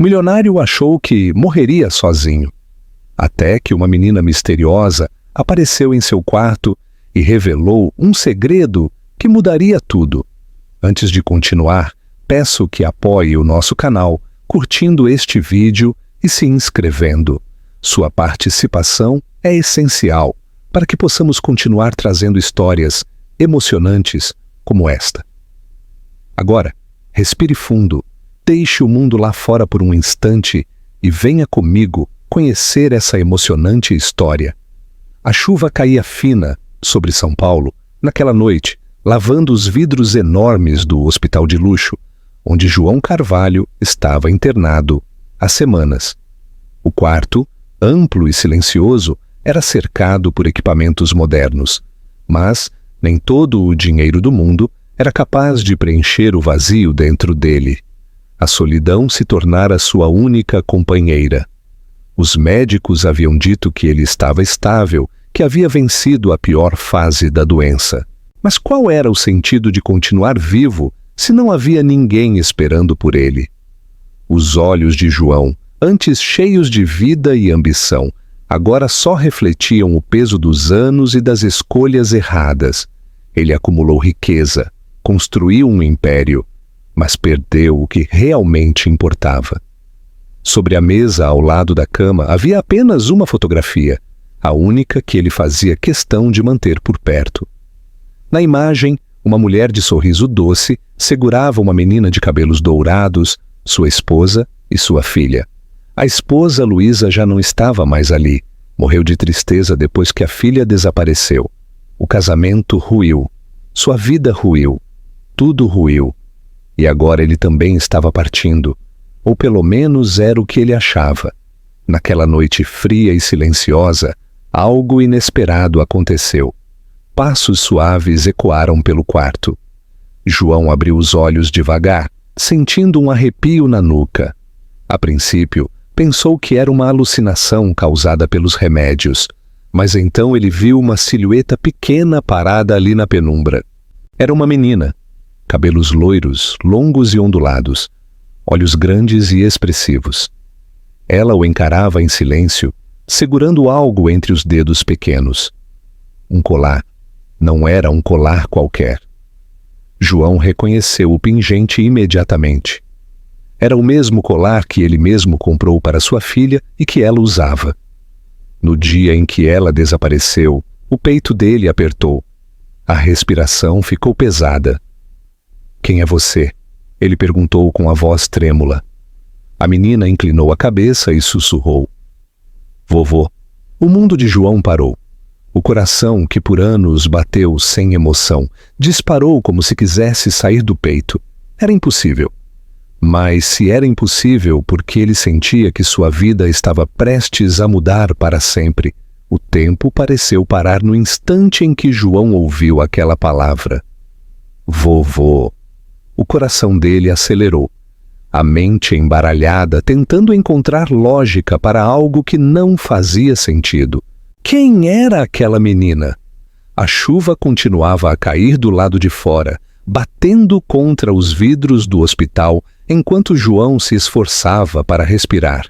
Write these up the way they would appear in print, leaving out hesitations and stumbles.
O milionário achou que morreria sozinho, até que uma menina misteriosa apareceu em seu quarto e revelou um segredo que mudaria tudo. Antes de continuar, peço que apoie o nosso canal, curtindo este vídeo e se inscrevendo. Sua participação é essencial para que possamos continuar trazendo histórias emocionantes como esta. Agora, respire fundo, deixe o mundo lá fora por um instante e venha comigo conhecer essa emocionante história. A chuva caía fina sobre São Paulo naquela noite, lavando os vidros enormes do hospital de luxo, onde João Carvalho estava internado há semanas. O quarto, amplo e silencioso, era cercado por equipamentos modernos, mas nem todo o dinheiro do mundo era capaz de preencher o vazio dentro dele. A solidão se tornara sua única companheira. Os médicos haviam dito que ele estava estável, que havia vencido a pior fase da doença. Mas qual era o sentido de continuar vivo se não havia ninguém esperando por ele? Os olhos de João, antes cheios de vida e ambição, agora só refletiam o peso dos anos e das escolhas erradas. Ele acumulou riqueza, construiu um império, mas perdeu o que realmente importava. Sobre a mesa ao lado da cama havia apenas uma fotografia, a única que ele fazia questão de manter por perto. Na imagem, uma mulher de sorriso doce segurava uma menina de cabelos dourados, sua esposa e sua filha. A esposa, Luísa, já não estava mais ali. Morreu de tristeza depois que a filha desapareceu. O casamento ruiu. Sua vida ruiu. Tudo ruiu. E agora ele também estava partindo. Ou pelo menos era o que ele achava. Naquela noite fria e silenciosa, algo inesperado aconteceu. Passos suaves ecoaram pelo quarto. João abriu os olhos devagar, sentindo um arrepio na nuca. A princípio, pensou que era uma alucinação causada pelos remédios, mas então ele viu uma silhueta pequena parada ali na penumbra. Era uma menina, cabelos loiros, longos e ondulados, olhos grandes e expressivos. Ela o encarava em silêncio, segurando algo entre os dedos pequenos. Um colar. Não era um colar qualquer. João reconheceu o pingente imediatamente. Era o mesmo colar que ele mesmo comprou para sua filha e que ela usava. No dia em que ela desapareceu, o peito dele apertou. A respiração ficou pesada. "Quem é você?" ele perguntou com a voz trêmula. A menina inclinou a cabeça e sussurrou. "Vovô." O mundo de João parou. O coração, que por anos bateu sem emoção, disparou como se quisesse sair do peito. Era impossível. Mas se era impossível porque ele sentia que sua vida estava prestes a mudar para sempre, o tempo pareceu parar no instante em que João ouviu aquela palavra. Vovô. O coração dele acelerou. A mente embaralhada, tentando encontrar lógica para algo que não fazia sentido. Quem era aquela menina? A chuva continuava a cair do lado de fora, batendo contra os vidros do hospital, enquanto João se esforçava para respirar.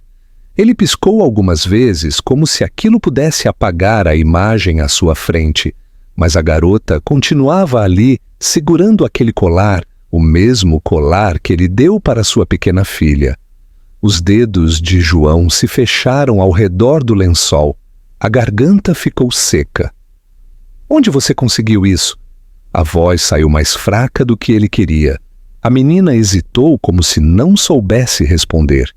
Ele piscou algumas vezes, como se aquilo pudesse apagar a imagem à sua frente, mas a garota continuava ali, segurando aquele colar, o mesmo colar que ele deu para sua pequena filha. Os dedos de João se fecharam ao redor do lençol. A garganta ficou seca. "Onde você conseguiu isso?" A voz saiu mais fraca do que ele queria. A menina hesitou como se não soubesse responder.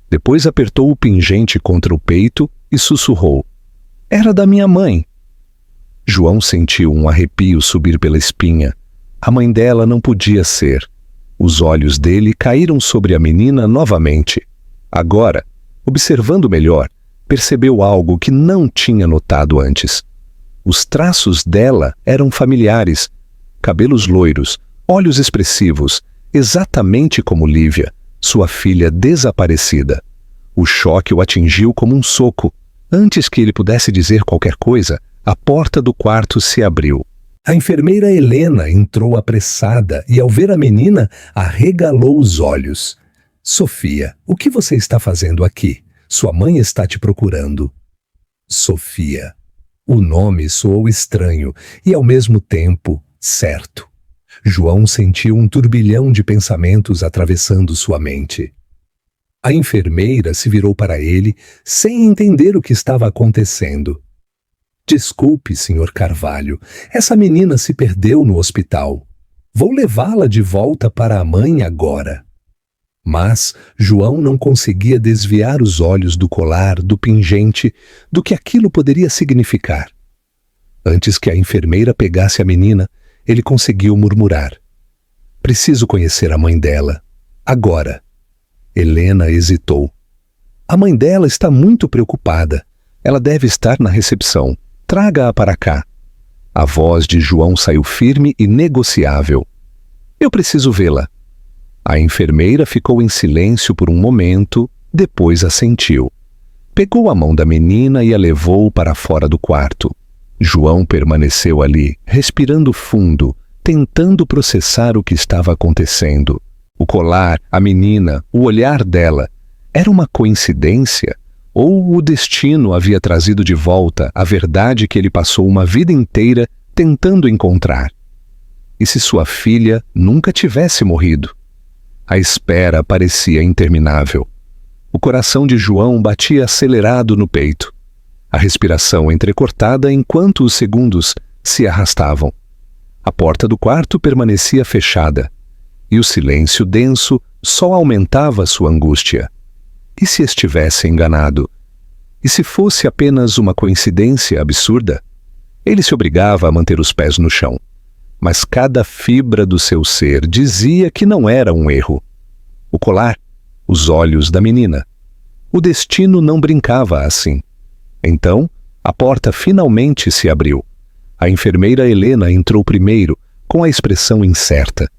Depois apertou o pingente contra o peito e sussurrou. "Era da minha mãe." João sentiu um arrepio subir pela espinha. A mãe dela não podia ser. Os olhos dele caíram sobre a menina novamente. Agora, observando melhor, percebeu algo que não tinha notado antes. Os traços dela eram familiares. Cabelos loiros, olhos expressivos, exatamente como Lívia, sua filha desaparecida. O choque o atingiu como um soco. Antes que ele pudesse dizer qualquer coisa, a porta do quarto se abriu. A enfermeira Helena entrou apressada e, ao ver a menina, arregalou os olhos. Sofia, o que você está fazendo aqui? Sua mãe está te procurando. Sofia. O nome soou estranho e, ao mesmo tempo, certo. João sentiu um turbilhão de pensamentos atravessando sua mente. A enfermeira se virou para ele sem entender o que estava acontecendo. Desculpe, Sr. Carvalho, essa menina se perdeu no hospital. Vou levá-la de volta para a mãe agora. Mas João não conseguia desviar os olhos do colar, do pingente, do que aquilo poderia significar. Antes que a enfermeira pegasse a menina, ele conseguiu murmurar: preciso conhecer a mãe dela. Agora. Helena hesitou. A mãe dela está muito preocupada. Ela deve estar na recepção. Traga-a para cá. A voz de João saiu firme e negociável. Eu preciso vê-la. A enfermeira ficou em silêncio por um momento, depois assentiu. Pegou a mão da menina e a levou para fora do quarto. João permaneceu ali, respirando fundo, tentando processar o que estava acontecendo. O colar, a menina, o olhar dela. Era uma coincidência? Ou o destino havia trazido de volta a verdade que ele passou uma vida inteira tentando encontrar? E se sua filha nunca tivesse morrido? A espera parecia interminável. O coração de João batia acelerado no peito. A respiração entrecortada enquanto os segundos se arrastavam. A porta do quarto permanecia fechada. E o silêncio denso só aumentava sua angústia. E se estivesse enganado? E se fosse apenas uma coincidência absurda? Ele se obrigava a manter os pés no chão. Mas cada fibra do seu ser dizia que não era um erro. O colar, os olhos da menina. O destino não brincava assim. Então, a porta finalmente se abriu. A enfermeira Helena entrou primeiro, com a expressão incerta.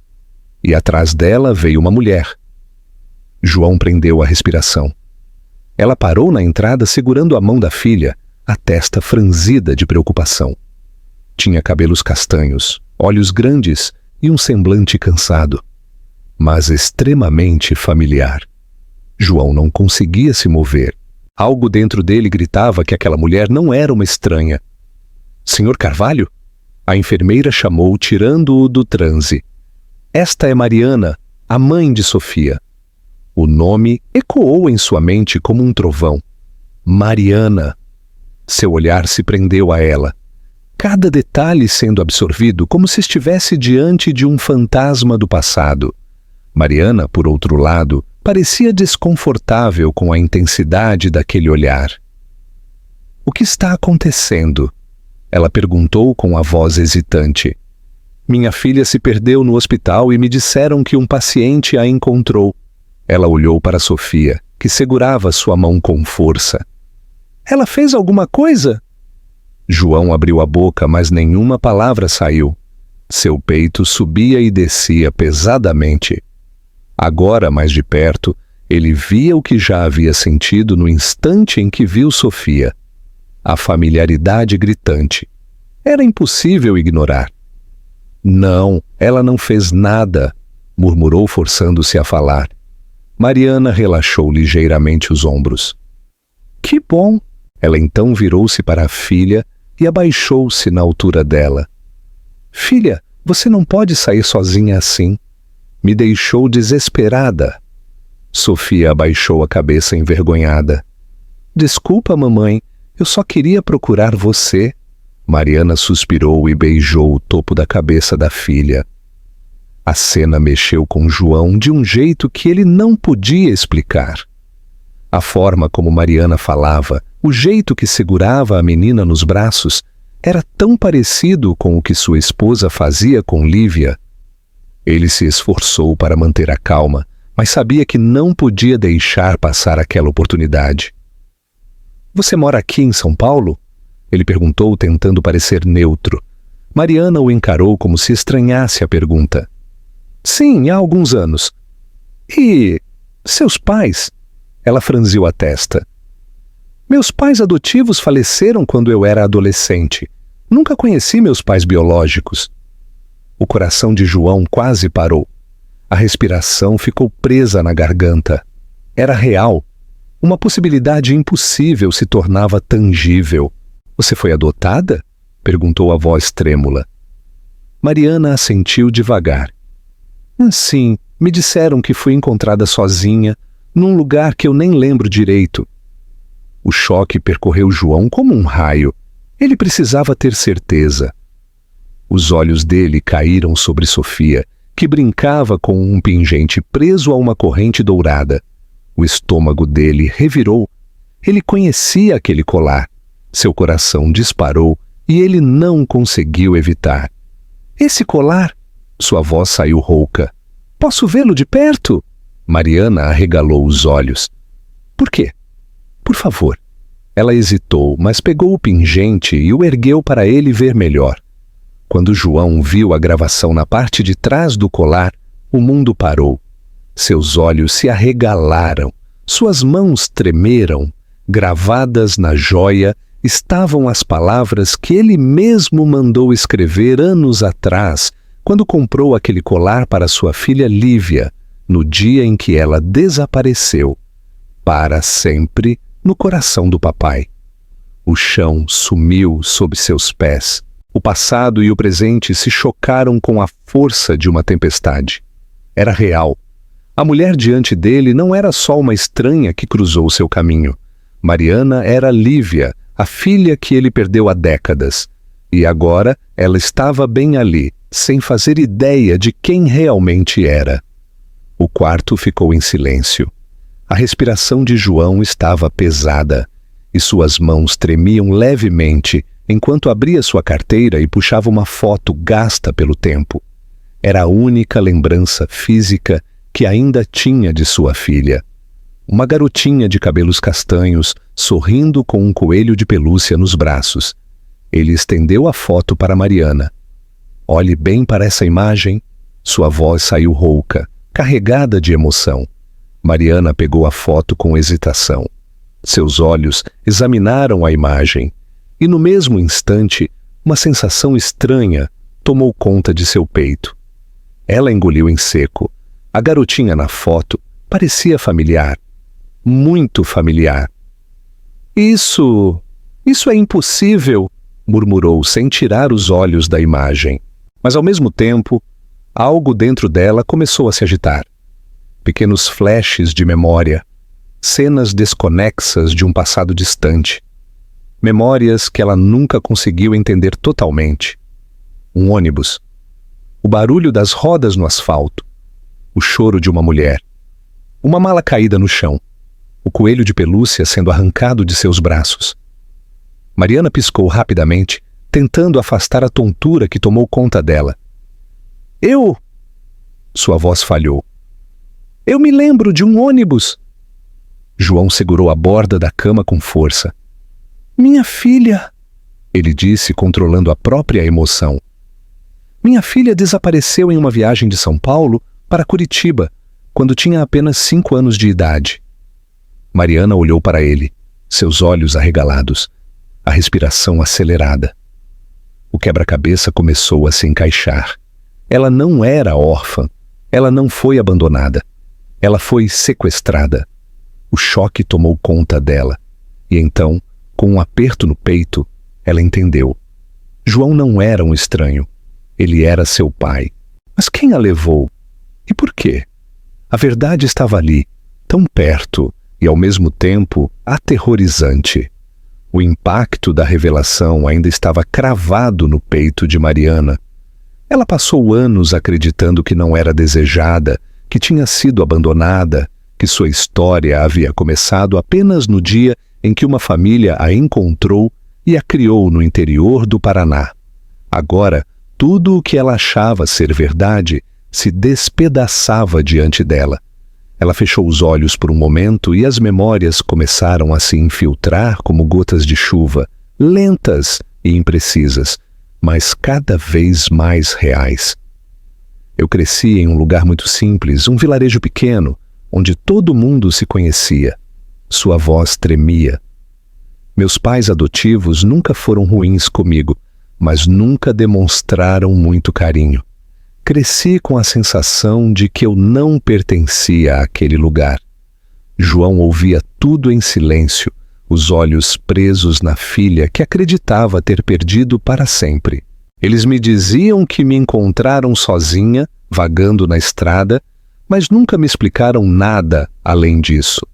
E atrás dela veio uma mulher. João prendeu a respiração. Ela parou na entrada segurando a mão da filha, a testa franzida de preocupação. Tinha cabelos castanhos, olhos grandes e um semblante cansado, mas extremamente familiar. João não conseguia se mover. Algo dentro dele gritava que aquela mulher não era uma estranha. Senhor Carvalho? A enfermeira chamou, tirando-o do transe. Esta é Mariana, a mãe de Sofia. O nome ecoou em sua mente como um trovão. Mariana. Seu olhar se prendeu a ela. Cada detalhe sendo absorvido como se estivesse diante de um fantasma do passado. Mariana, por outro lado, parecia desconfortável com a intensidade daquele olhar. O que está acontecendo? Ela perguntou com a voz hesitante. Minha filha se perdeu no hospital e me disseram que um paciente a encontrou. Ela olhou para Sofia, que segurava sua mão com força. Ela fez alguma coisa? João abriu a boca, mas nenhuma palavra saiu. Seu peito subia e descia pesadamente. Agora, mais de perto, ele via o que já havia sentido no instante em que viu Sofia. A familiaridade gritante. Era impossível ignorar. Não, ela não fez nada, murmurou forçando-se a falar. Mariana relaxou ligeiramente os ombros. Que bom! Ela então virou-se para a filha e abaixou-se na altura dela. Filha, você não pode sair sozinha assim. Me deixou desesperada. Sofia abaixou a cabeça envergonhada. Desculpa, mamãe, eu só queria procurar você. Mariana suspirou e beijou o topo da cabeça da filha. A cena mexeu com João de um jeito que ele não podia explicar. A forma como Mariana falava, o jeito que segurava a menina nos braços, era tão parecido com o que sua esposa fazia com Lívia. Ele se esforçou para manter a calma, mas sabia que não podia deixar passar aquela oportunidade. Você mora aqui em São Paulo? Ele perguntou, tentando parecer neutro. Mariana o encarou como se estranhasse a pergunta. Sim, há alguns anos. E seus pais? Ela franziu a testa. Meus pais adotivos faleceram quando eu era adolescente. Nunca conheci meus pais biológicos. O coração de João quase parou. A respiração ficou presa na garganta. Era real. Uma possibilidade impossível se tornava tangível. Você foi adotada? Perguntou a voz trêmula. Mariana assentiu devagar. Sim, me disseram que fui encontrada sozinha, num lugar que eu nem lembro direito. O choque percorreu João como um raio. Ele precisava ter certeza. Os olhos dele caíram sobre Sofia, que brincava com um pingente preso a uma corrente dourada. O estômago dele revirou. Ele conhecia aquele colar. Seu coração disparou e ele não conseguiu evitar. Esse colar? Sua voz saiu rouca. Posso vê-lo de perto? Mariana arregalou os olhos. Por quê? Por favor. Ela hesitou, mas pegou o pingente e o ergueu para ele ver melhor. Quando João viu a gravação na parte de trás do colar, o mundo parou. Seus olhos se arregalaram, suas mãos tremeram. Gravadas na joia estavam as palavras que ele mesmo mandou escrever anos atrás, quando comprou aquele colar para sua filha Lívia, no dia em que ela desapareceu, para sempre no coração do papai. O chão sumiu sob seus pés. O passado e o presente se chocaram com a força de uma tempestade. Era real. A mulher diante dele não era só uma estranha que cruzou seu caminho. Mariana era Lívia, a filha que ele perdeu há décadas. E agora ela estava bem ali, sem fazer ideia de quem realmente era. O quarto ficou em silêncio. A respiração de João estava pesada, e suas mãos tremiam levemente enquanto abria sua carteira e puxava uma foto gasta pelo tempo. Era a única lembrança física que ainda tinha de sua filha. Uma garotinha de cabelos castanhos, sorrindo com um coelho de pelúcia nos braços. Ele estendeu a foto para Mariana. Olhe bem para essa imagem. Sua voz saiu rouca, carregada de emoção. Mariana pegou a foto com hesitação. Seus olhos examinaram a imagem, e no mesmo instante, uma sensação estranha tomou conta de seu peito. Ela engoliu em seco. A garotinha na foto parecia familiar. Muito familiar. Isso é impossível, murmurou sem tirar os olhos da imagem. Mas ao mesmo tempo, algo dentro dela começou a se agitar. Pequenos flashes de memória, cenas desconexas de um passado distante. Memórias que ela nunca conseguiu entender totalmente. Um ônibus. O barulho das rodas no asfalto. O choro de uma mulher. Uma mala caída no chão. O coelho de pelúcia sendo arrancado de seus braços. Mariana piscou rapidamente, tentando afastar a tontura que tomou conta dela. Sua voz falhou. Eu me lembro de um ônibus. João segurou a borda da cama com força. Minha filha, ele disse, controlando a própria emoção. Minha filha desapareceu em uma viagem de São Paulo para Curitiba, quando tinha apenas 5 anos de idade. Mariana olhou para ele, seus olhos arregalados, a respiração acelerada. O quebra-cabeça começou a se encaixar. Ela não era órfã, ela não foi abandonada. Ela foi sequestrada. O choque tomou conta dela. E então, com um aperto no peito, ela entendeu. João não era um estranho. Ele era seu pai. Mas quem a levou? E por quê? A verdade estava ali, tão perto e, ao mesmo tempo, aterrorizante. O impacto da revelação ainda estava cravado no peito de Mariana. Ela passou anos acreditando que não era desejada, que tinha sido abandonada, que sua história havia começado apenas no dia em que uma família a encontrou e a criou no interior do Paraná. Agora, tudo o que ela achava ser verdade se despedaçava diante dela. Ela fechou os olhos por um momento e as memórias começaram a se infiltrar como gotas de chuva, lentas e imprecisas, mas cada vez mais reais. Eu cresci em um lugar muito simples, um vilarejo pequeno, onde todo mundo se conhecia. Sua voz tremia. Meus pais adotivos nunca foram ruins comigo, mas nunca demonstraram muito carinho. Cresci com a sensação de que eu não pertencia àquele lugar. João ouvia tudo em silêncio, os olhos presos na filha que acreditava ter perdido para sempre. Eles me diziam que me encontraram sozinha, vagando na estrada, mas nunca me explicaram nada além disso.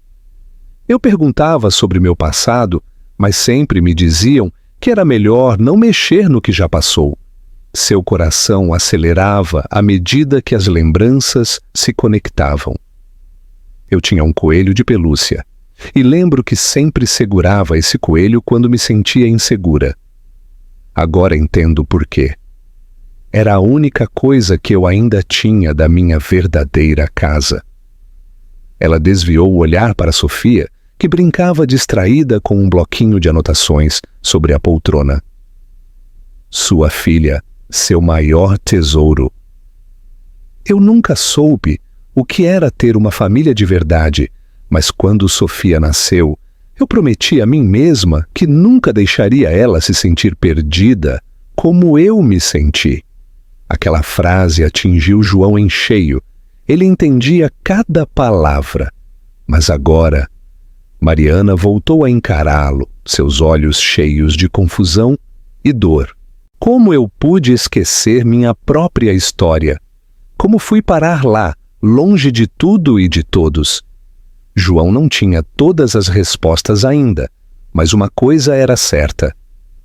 Eu perguntava sobre meu passado, mas sempre me diziam que era melhor não mexer no que já passou. Seu coração acelerava à medida que as lembranças se conectavam. Eu tinha um coelho de pelúcia, e lembro que sempre segurava esse coelho quando me sentia insegura. Agora entendo por quê. Era a única coisa que eu ainda tinha da minha verdadeira casa. Ela desviou o olhar para Sofia, que brincava distraída com um bloquinho de anotações sobre a poltrona. Sua filha, seu maior tesouro. Eu nunca soube o que era ter uma família de verdade, mas quando Sofia nasceu, eu prometi a mim mesma que nunca deixaria ela se sentir perdida como eu me senti. Aquela frase atingiu João em cheio. Ele entendia cada palavra. Mas agora, Mariana voltou a encará-lo, seus olhos cheios de confusão e dor. Como eu pude esquecer minha própria história? Como fui parar lá, longe de tudo e de todos? João não tinha todas as respostas ainda, mas uma coisa era certa: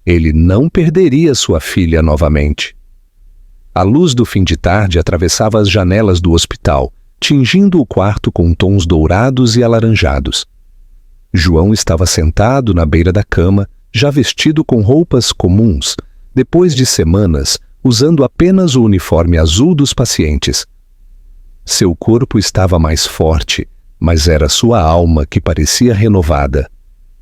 ele não perderia sua filha novamente. A luz do fim de tarde atravessava as janelas do hospital, tingindo o quarto com tons dourados e alaranjados. João estava sentado na beira da cama, já vestido com roupas comuns, depois de semanas usando apenas o uniforme azul dos pacientes. Seu corpo estava mais forte, mas era sua alma que parecia renovada.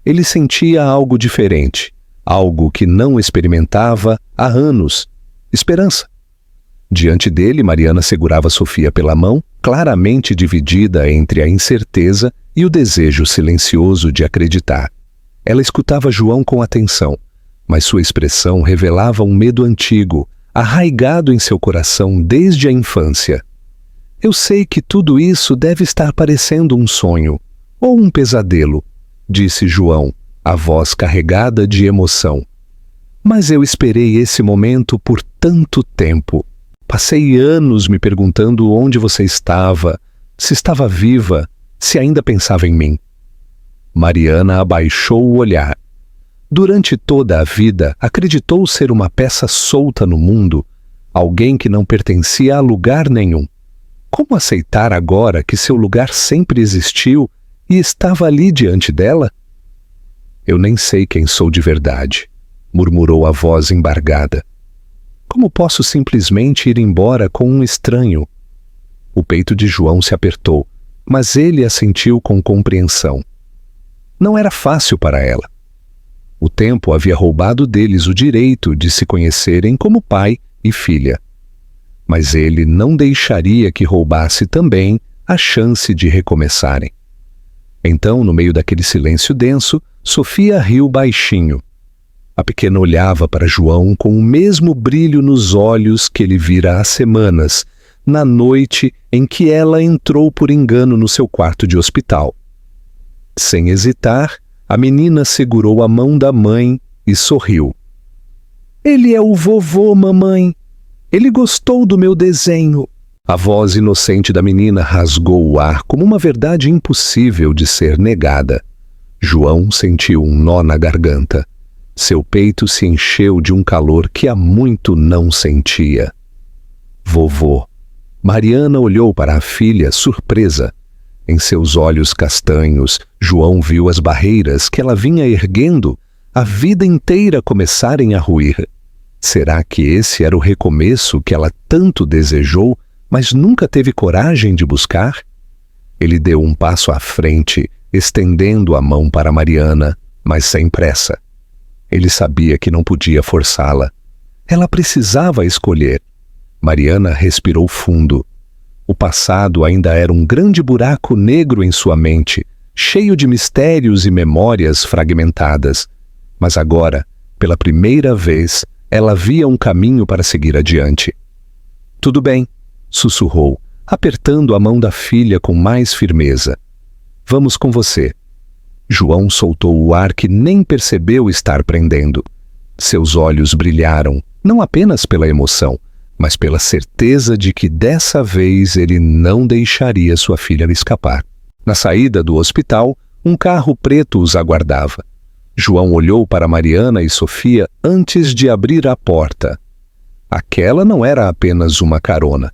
Ele sentia algo diferente, algo que não experimentava há anos: esperança. Diante dele, Mariana segurava Sofia pela mão, claramente dividida entre a incerteza e o desejo silencioso de acreditar. Ela escutava João com atenção, mas sua expressão revelava um medo antigo, arraigado em seu coração desde a infância. Eu sei que tudo isso deve estar parecendo um sonho, ou um pesadelo, disse João, a voz carregada de emoção. Mas eu esperei esse momento por tanto tempo. Passei anos me perguntando onde você estava, se estava viva, se ainda pensava em mim. Mariana abaixou o olhar. Durante toda a vida, acreditou ser uma peça solta no mundo, alguém que não pertencia a lugar nenhum. Como aceitar agora que seu lugar sempre existiu e estava ali diante dela? Eu nem sei quem sou de verdade, murmurou a voz embargada. Como posso simplesmente ir embora com um estranho? O peito de João se apertou, mas ele assentiu com compreensão. Não era fácil para ela. O tempo havia roubado deles o direito de se conhecerem como pai e filha. Mas ele não deixaria que roubasse também a chance de recomeçarem. Então, no meio daquele silêncio denso, Sofia riu baixinho. A pequena olhava para João com o mesmo brilho nos olhos que ele vira há semanas, na noite em que ela entrou por engano no seu quarto de hospital. Sem hesitar, a menina segurou a mão da mãe e sorriu. Ele é o vovô, mamãe. Ele gostou do meu desenho. A voz inocente da menina rasgou o ar como uma verdade impossível de ser negada. João sentiu um nó na garganta. Seu peito se encheu de um calor que há muito não sentia. Vovô. Mariana olhou para a filha, surpresa. Em seus olhos castanhos, João viu as barreiras que ela vinha erguendo, a vida inteira começarem a ruir. Será que esse era o recomeço que ela tanto desejou, mas nunca teve coragem de buscar? Ele deu um passo à frente, estendendo a mão para Mariana, mas sem pressa. Ele sabia que não podia forçá-la. Ela precisava escolher. Mariana respirou fundo. O passado ainda era um grande buraco negro em sua mente, cheio de mistérios e memórias fragmentadas. Mas agora, pela primeira vez, ela via um caminho para seguir adiante. Tudo bem, sussurrou, apertando a mão da filha com mais firmeza. Vamos com você. João soltou o ar que nem percebeu estar prendendo. Seus olhos brilharam, não apenas pela emoção, mas pela certeza de que dessa vez ele não deixaria sua filha escapar. Na saída do hospital, um carro preto os aguardava. João olhou para Mariana e Sofia antes de abrir a porta. Aquela não era apenas uma carona.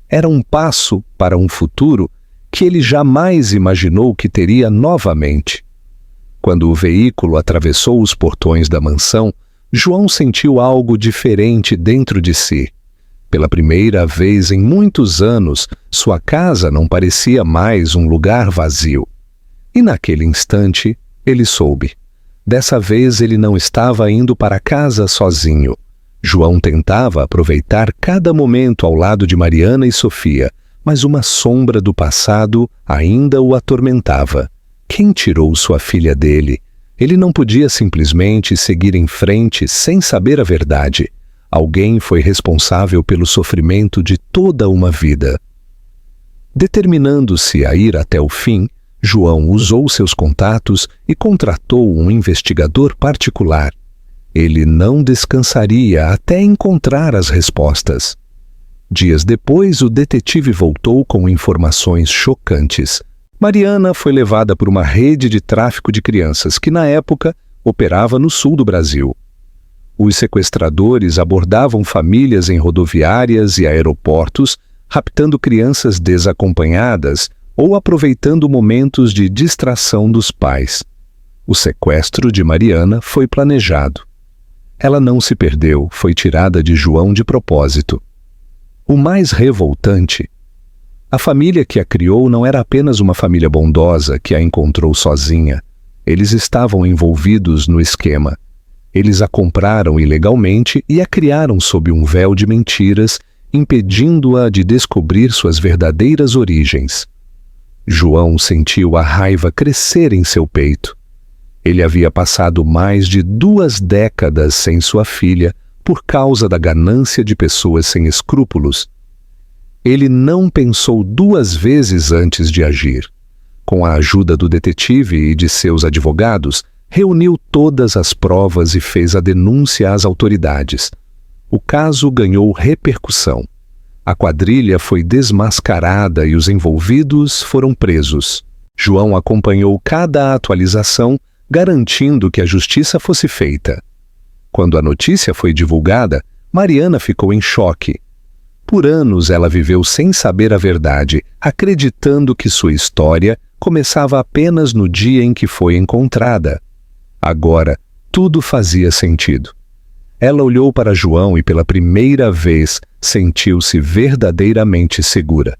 Era um passo para um futuro que ele jamais imaginou que teria novamente. Quando o veículo atravessou os portões da mansão, João sentiu algo diferente dentro de si. Pela primeira vez em muitos anos, sua casa não parecia mais um lugar vazio. E naquele instante, ele soube. Dessa vez ele não estava indo para casa sozinho. João tentava aproveitar cada momento ao lado de Mariana e Sofia, mas uma sombra do passado ainda o atormentava. Quem tirou sua filha dele? Ele não podia simplesmente seguir em frente sem saber a verdade. Alguém foi responsável pelo sofrimento de toda uma vida. Determinando-se a ir até o fim, João usou seus contatos e contratou um investigador particular. Ele não descansaria até encontrar as respostas. Dias depois, o detetive voltou com informações chocantes. Mariana foi levada por uma rede de tráfico de crianças que, na época, operava no sul do Brasil. Os sequestradores abordavam famílias em rodoviárias e aeroportos, raptando crianças desacompanhadas ou aproveitando momentos de distração dos pais. O sequestro de Mariana foi planejado. Ela não se perdeu, foi tirada de João de propósito. O mais revoltante: a família que a criou não era apenas uma família bondosa que a encontrou sozinha. Eles estavam envolvidos no esquema. Eles a compraram ilegalmente e a criaram sob um véu de mentiras, impedindo-a de descobrir suas verdadeiras origens. João sentiu a raiva crescer em seu peito. Ele havia passado mais de 2 décadas sem sua filha por causa da ganância de pessoas sem escrúpulos. Ele não pensou 2 vezes antes de agir. Com a ajuda do detetive e de seus advogados, reuniu todas as provas e fez a denúncia às autoridades. O caso ganhou repercussão. A quadrilha foi desmascarada e os envolvidos foram presos. João acompanhou cada atualização, garantindo que a justiça fosse feita. Quando a notícia foi divulgada, Mariana ficou em choque. Por anos ela viveu sem saber a verdade, acreditando que sua história começava apenas no dia em que foi encontrada. Agora, tudo fazia sentido. Ela olhou para João e pela primeira vez sentiu-se verdadeiramente segura.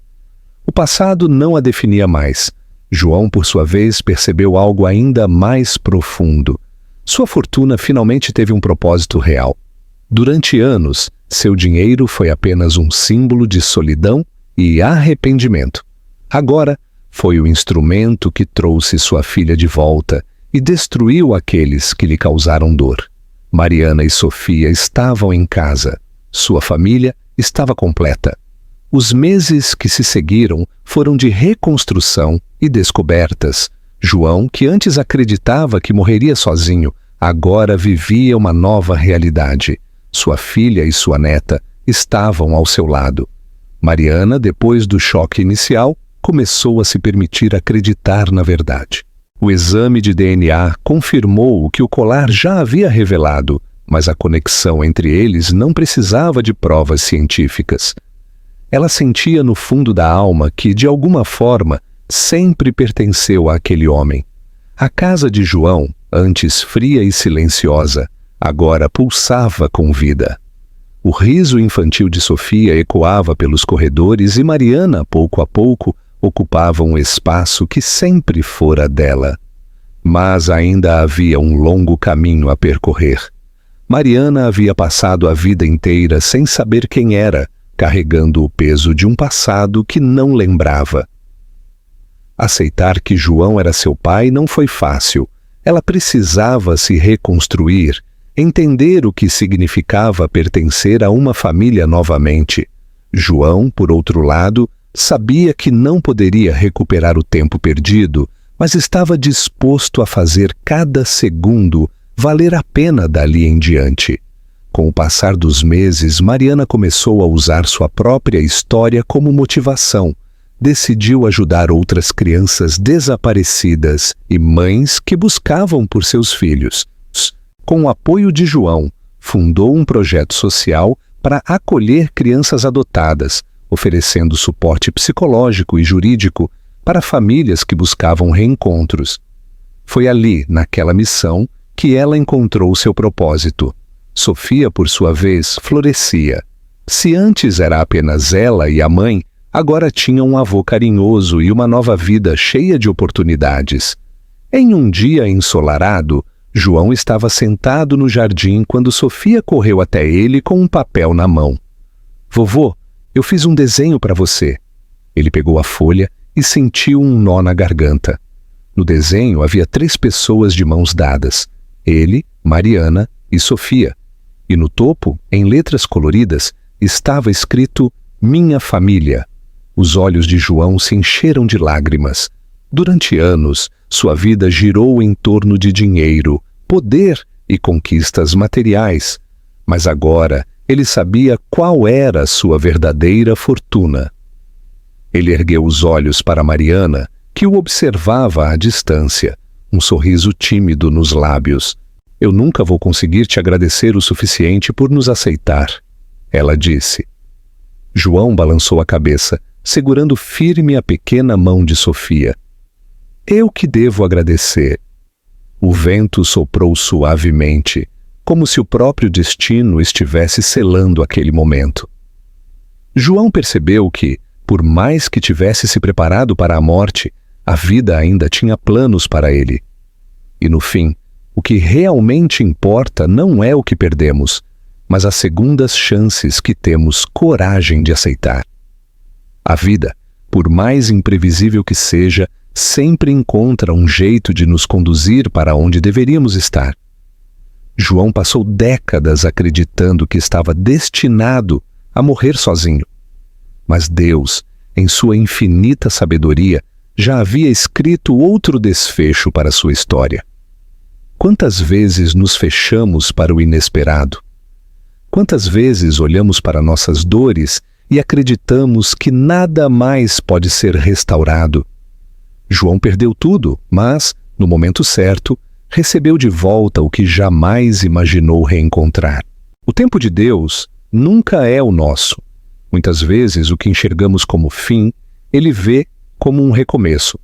O passado não a definia mais. João, por sua vez, percebeu algo ainda mais profundo. Sua fortuna finalmente teve um propósito real. Durante anos, seu dinheiro foi apenas um símbolo de solidão e arrependimento. Agora, foi o instrumento que trouxe sua filha de volta e destruiu aqueles que lhe causaram dor. Mariana e Sofia estavam em casa. Sua família estava completa. Os meses que se seguiram foram de reconstrução e descobertas. João, que antes acreditava que morreria sozinho, agora vivia uma nova realidade. Sua filha e sua neta estavam ao seu lado. Mariana, depois do choque inicial, começou a se permitir acreditar na verdade. O exame de DNA confirmou o que o colar já havia revelado, mas a conexão entre eles não precisava de provas científicas. Ela sentia no fundo da alma que, de alguma forma, sempre pertenceu àquele homem. A casa de João, antes fria e silenciosa, agora pulsava com vida. O riso infantil de Sofia ecoava pelos corredores e Mariana, pouco a pouco, ocupava um espaço que sempre fora dela. Mas ainda havia um longo caminho a percorrer. Mariana havia passado a vida inteira sem saber quem era, carregando o peso de um passado que não lembrava. Aceitar que João era seu pai não foi fácil. Ela precisava se reconstruir, entender o que significava pertencer a uma família novamente. João, por outro lado, sabia que não poderia recuperar o tempo perdido, mas estava disposto a fazer cada segundo valer a pena dali em diante. Com o passar dos meses, Mariana começou a usar sua própria história como motivação. Decidiu ajudar outras crianças desaparecidas e mães que buscavam por seus filhos. Com o apoio de João, fundou um projeto social para acolher crianças adotadas, oferecendo suporte psicológico e jurídico para famílias que buscavam reencontros. Foi ali, naquela missão, que ela encontrou seu propósito. Sofia, por sua vez, florescia. Se antes era apenas ela e a mãe, agora tinha um avô carinhoso e uma nova vida cheia de oportunidades. Em um dia ensolarado, João estava sentado no jardim quando Sofia correu até ele com um papel na mão. "Vovô, eu fiz um desenho para você." Ele pegou a folha e sentiu um nó na garganta. No desenho havia 3 pessoas de mãos dadas: ele, Mariana e Sofia. E no topo, em letras coloridas, estava escrito "Minha Família". Os olhos de João se encheram de lágrimas. Durante anos, sua vida girou em torno de dinheiro, poder e conquistas materiais. Mas agora ele sabia qual era a sua verdadeira fortuna. Ele ergueu os olhos para Mariana, que o observava à distância, um sorriso tímido nos lábios. "Eu nunca vou conseguir te agradecer o suficiente por nos aceitar", ela disse. João balançou a cabeça, segurando firme a pequena mão de Sofia. "Eu que devo agradecer." O vento soprou suavemente, como se o próprio destino estivesse selando aquele momento. João percebeu que, por mais que tivesse se preparado para a morte, a vida ainda tinha planos para ele. E no fim, o que realmente importa não é o que perdemos, mas as segundas chances que temos coragem de aceitar. A vida, por mais imprevisível que seja, sempre encontra um jeito de nos conduzir para onde deveríamos estar. João passou décadas acreditando que estava destinado a morrer sozinho. Mas Deus, em sua infinita sabedoria, já havia escrito outro desfecho para sua história. Quantas vezes nos fechamos para o inesperado? Quantas vezes olhamos para nossas dores e acreditamos que nada mais pode ser restaurado? João perdeu tudo, mas, no momento certo, recebeu de volta o que jamais imaginou reencontrar. O tempo de Deus nunca é o nosso. Muitas vezes o que enxergamos como fim, Ele vê como um recomeço.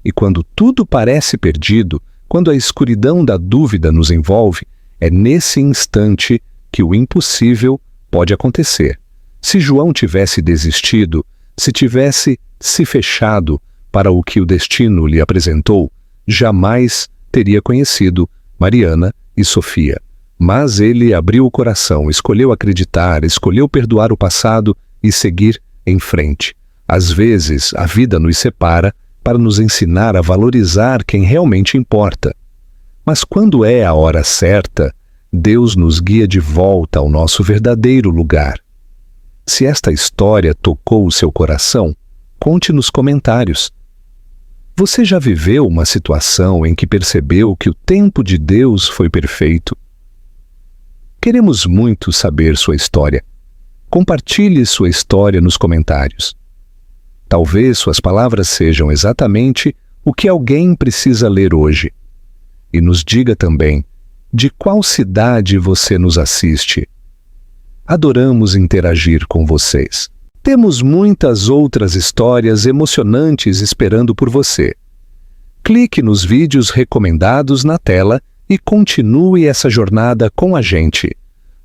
E quando tudo parece perdido, quando a escuridão da dúvida nos envolve, é nesse instante que o impossível pode acontecer. Se João tivesse desistido, se tivesse se fechado para o que o destino lhe apresentou, jamais teria conhecido Mariana e Sofia. Mas ele abriu o coração, escolheu acreditar, escolheu perdoar o passado e seguir em frente. Às vezes, a vida nos separa para nos ensinar a valorizar quem realmente importa. Mas quando é a hora certa, Deus nos guia de volta ao nosso verdadeiro lugar. Se esta história tocou o seu coração, conte nos comentários. Você já viveu uma situação em que percebeu que o tempo de Deus foi perfeito? Queremos muito saber sua história. Compartilhe sua história nos comentários. Talvez suas palavras sejam exatamente o que alguém precisa ler hoje. E nos diga também de qual cidade você nos assiste. Adoramos interagir com vocês. Temos muitas outras histórias emocionantes esperando por você. Clique nos vídeos recomendados na tela e continue essa jornada com a gente.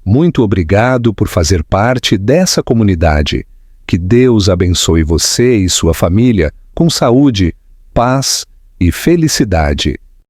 Muito obrigado por fazer parte dessa comunidade. Que Deus abençoe você e sua família com saúde, paz e felicidade.